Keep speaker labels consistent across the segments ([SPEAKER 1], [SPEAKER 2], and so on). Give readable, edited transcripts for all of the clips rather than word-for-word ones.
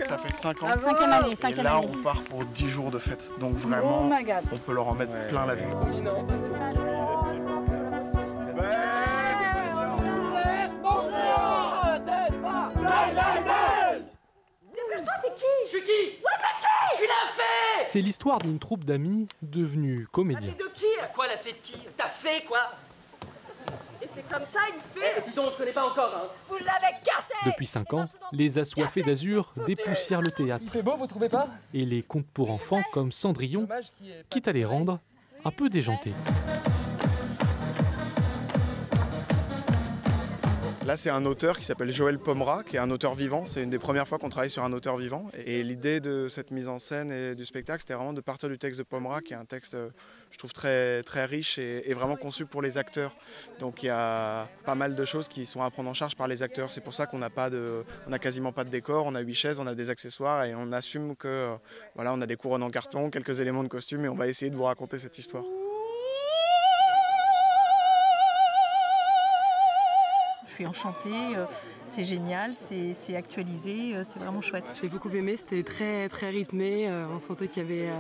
[SPEAKER 1] Ça fait 5 ans.
[SPEAKER 2] Cinquième année.
[SPEAKER 1] Et là, on part pour 10 jours de fête. Donc vraiment, on peut leur en mettre plein la vue.
[SPEAKER 3] C'est l'histoire d'une troupe d'amis devenus comédiens.
[SPEAKER 4] La fée de qui? Quoi la fée de qui? Ta fée quoi? Et c'est comme ça une fée? Dis donc, on ne connaît pas encore, hein. Vous l'avez cassé!
[SPEAKER 3] Depuis 5 ans, les assoiffés d'azur dépoussièrent le théâtre.
[SPEAKER 5] Il fait beau, vous trouvez pas?
[SPEAKER 3] Et les contes pour enfants comme Cendrillon, quitte à les rendre un peu déjantés.
[SPEAKER 1] Là, c'est un auteur qui s'appelle Joël Pomera, qui est un auteur vivant. C'est une des premières fois qu'on travaille sur un auteur vivant. Et l'idée de cette mise en scène et du spectacle, c'était vraiment de partir du texte de Pomera, qui est un texte, je trouve, très, très riche et vraiment conçu pour les acteurs. Donc il y a pas mal de choses qui sont à prendre en charge par les acteurs. C'est pour ça qu'on n'a quasiment pas de décor, on a 8 chaises, on a des accessoires et on assume que voilà, on a des couronnes en carton, quelques éléments de costume et on va essayer de vous raconter cette histoire.
[SPEAKER 6] Je suis enchantée, c'est génial, c'est actualisé, c'est vraiment chouette.
[SPEAKER 7] J'ai beaucoup aimé, c'était très, très rythmé, on sentait qu'il y avait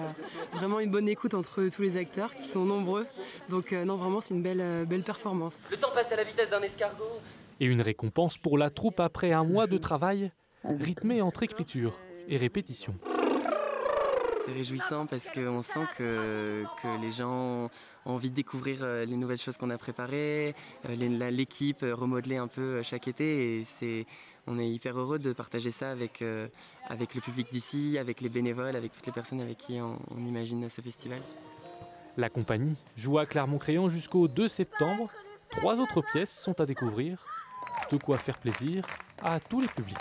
[SPEAKER 7] vraiment une bonne écoute entre tous les acteurs qui sont nombreux. Donc non, vraiment c'est une belle performance.
[SPEAKER 4] Le temps passe à la vitesse d'un escargot.
[SPEAKER 3] Et une récompense pour la troupe après un mois de travail, rythmé entre écriture et répétition.
[SPEAKER 7] C'est réjouissant parce qu'on sent que les gens ont envie de découvrir les nouvelles choses qu'on a préparées, l'équipe remodelée un peu chaque été et on est hyper heureux de partager ça avec le public d'ici, avec les bénévoles, avec toutes les personnes avec qui on imagine ce festival.
[SPEAKER 3] La compagnie joue à Clermont-Crayons jusqu'au 2 septembre. 3 autres pièces sont à découvrir. De quoi faire plaisir à tous les publics.